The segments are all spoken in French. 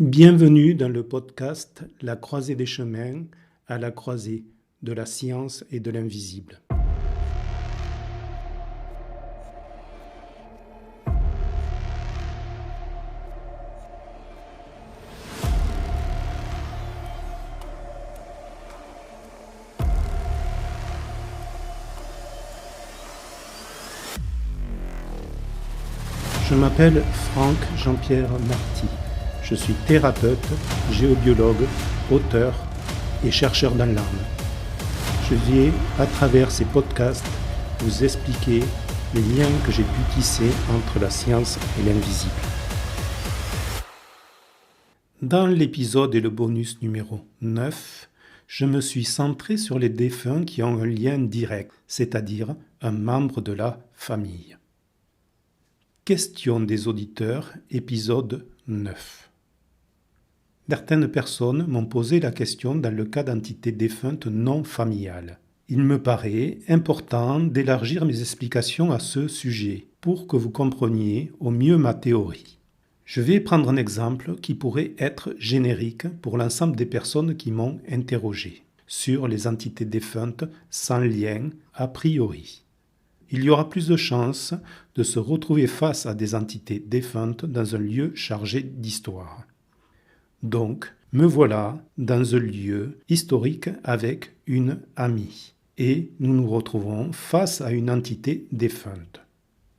Bienvenue dans le podcast La croisée des chemins, à la croisée de la science et de l'invisible. Je m'appelle Franck Jean-Pierre Marty. Je suis thérapeute, géobiologue, auteur et chercheur dans l'âme. Je vais, à travers ces podcasts, vous expliquer les liens que j'ai pu tisser entre la science et l'invisible. Dans l'épisode et le bonus numéro 9, je me suis centré sur les défunts qui ont un lien direct, c'est-à-dire un membre de la famille. Question des auditeurs, épisode 9. Certaines personnes m'ont posé la question dans le cas d'entités défuntes non familiales. Il me paraît important d'élargir mes explications à ce sujet pour que vous compreniez au mieux ma théorie. Je vais prendre un exemple qui pourrait être générique pour l'ensemble des personnes qui m'ont interrogé sur les entités défuntes sans lien a priori. Il y aura plus de chances de se retrouver face à des entités défuntes dans un lieu chargé d'histoire. Donc, me voilà dans un lieu historique avec une amie et nous nous retrouvons face à une entité défunte.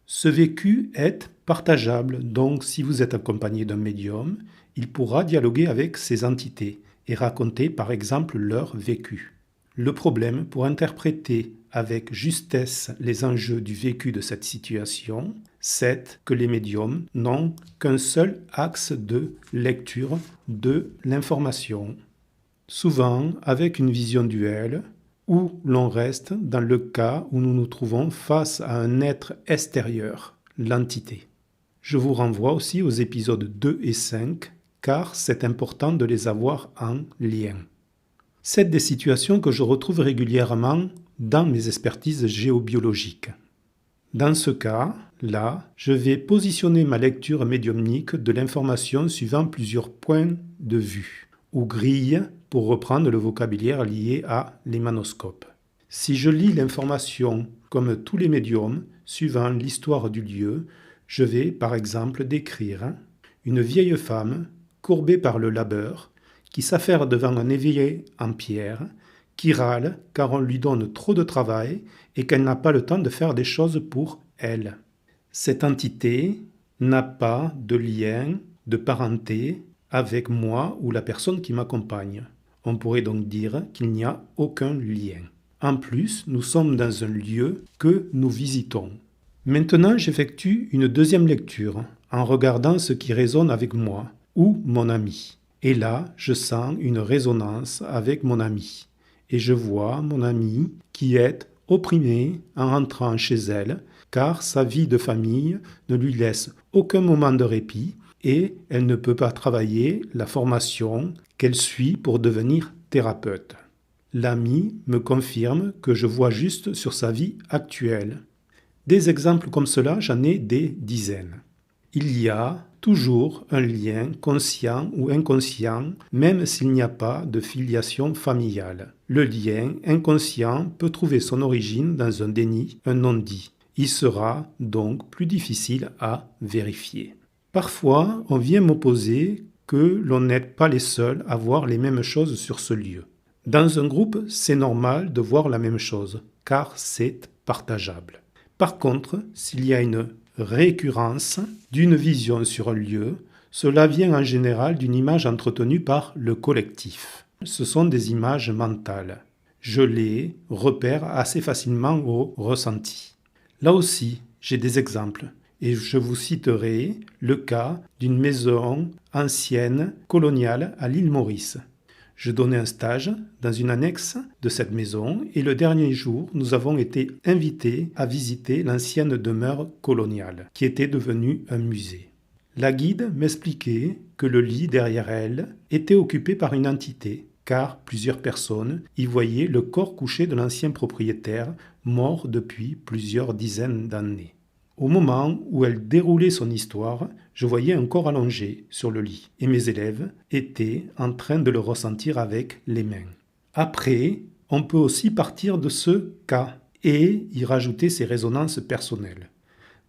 Ce vécu est partageable, donc si vous êtes accompagné d'un médium, il pourra dialoguer avec ces entités et raconter par exemple leur vécu. Le problème, pour interpréter avec justesse les enjeux du vécu de cette situation, c'est que les médiums n'ont qu'un seul axe de lecture de l'information, souvent avec une vision duelle, où l'on reste dans le cas où nous nous trouvons face à un être extérieur, l'entité. Je vous renvoie aussi aux épisodes 2 et 5, car c'est important de les avoir en lien. C'est des situations que je retrouve régulièrement dans mes expertises géobiologiques. Dans ce cas-là, je vais positionner ma lecture médiumnique de l'information suivant plusieurs points de vue, ou grilles pour reprendre le vocabulaire lié à l'émanoscope. Si je lis l'information comme tous les médiums, suivant l'histoire du lieu, je vais par exemple décrire une vieille femme courbée par le labeur, qui s'affaire devant un évier en pierre, qui râle car on lui donne trop de travail et qu'elle n'a pas le temps de faire des choses pour elle. Cette entité n'a pas de lien, de parenté avec moi ou la personne qui m'accompagne. On pourrait donc dire qu'il n'y a aucun lien. En plus, nous sommes dans un lieu que nous visitons. Maintenant, j'effectue une deuxième lecture en regardant ce qui résonne avec moi ou mon ami. Et là, je sens une résonance avec mon ami. Et je vois mon amie qui est opprimée en rentrant chez elle, car sa vie de famille ne lui laisse aucun moment de répit et elle ne peut pas travailler la formation qu'elle suit pour devenir thérapeute. L'amie me confirme que je vois juste sur sa vie actuelle. Des exemples comme cela, j'en ai des dizaines. Il y a toujours un lien conscient ou inconscient, même s'il n'y a pas de filiation familiale. Le lien inconscient peut trouver son origine dans un déni, un non-dit. Il sera donc plus difficile à vérifier. Parfois, on vient m'opposer que l'on n'est pas les seuls à voir les mêmes choses sur ce lieu. Dans un groupe, c'est normal de voir la même chose, car c'est partageable. Par contre, s'il y a une récurrence d'une vision sur un lieu, cela vient en général d'une image entretenue par le collectif. Ce sont des images mentales. Je les repère assez facilement au ressenti. Là aussi, j'ai des exemples et je vous citerai le cas d'une maison ancienne coloniale à l'île Maurice. Je donnais un stage dans une annexe de cette maison et le dernier jour, nous avons été invités à visiter l'ancienne demeure coloniale qui était devenue un musée. La guide m'expliquait que le lit derrière elle était occupé par une entité car plusieurs personnes y voyaient le corps couché de l'ancien propriétaire mort depuis plusieurs dizaines d'années. Au moment où elle déroulait son histoire, je voyais un corps allongé sur le lit et mes élèves étaient en train de le ressentir avec les mains. Après, on peut aussi partir de ce cas et y rajouter ses résonances personnelles.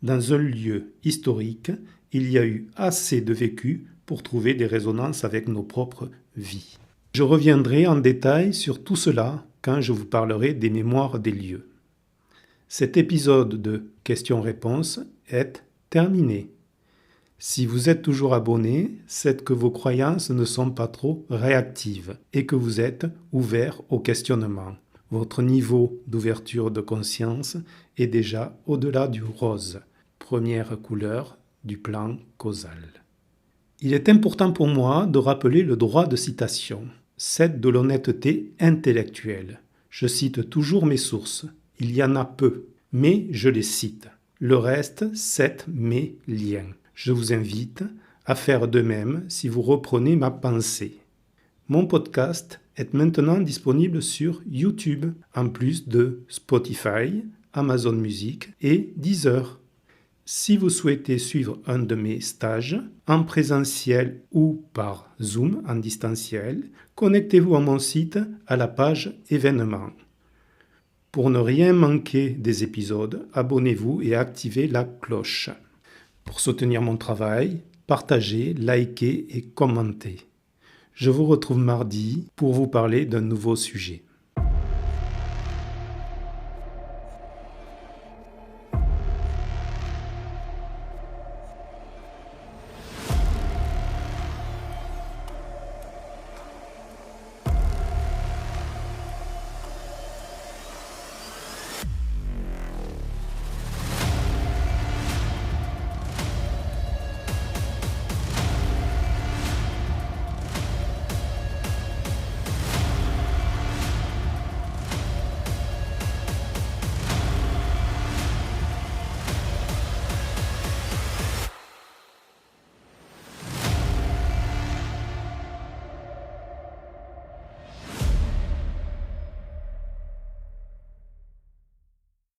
Dans un lieu historique, il y a eu assez de vécu pour trouver des résonances avec nos propres vies. Je reviendrai en détail sur tout cela quand je vous parlerai des mémoires des lieux. Cet épisode de questions-réponses est terminé. Si vous êtes toujours abonné, c'est que vos croyances ne sont pas trop réactives et que vous êtes ouvert au questionnement. Votre niveau d'ouverture de conscience est déjà au-delà du rose, première couleur du plan causal. Il est important pour moi de rappeler le droit de citation, c'est de l'honnêteté intellectuelle. Je cite toujours mes sources. Il y en a peu, mais je les cite. Le reste, c'est mes liens. Je vous invite à faire de même si vous reprenez ma pensée. Mon podcast est maintenant disponible sur YouTube, en plus de Spotify, Amazon Music et Deezer. Si vous souhaitez suivre un de mes stages, en présentiel ou par Zoom en distanciel, connectez-vous à mon site à la page événements. Pour ne rien manquer des épisodes, abonnez-vous et activez la cloche. Pour soutenir mon travail, partagez, likez et commentez. Je vous retrouve mardi pour vous parler d'un nouveau sujet.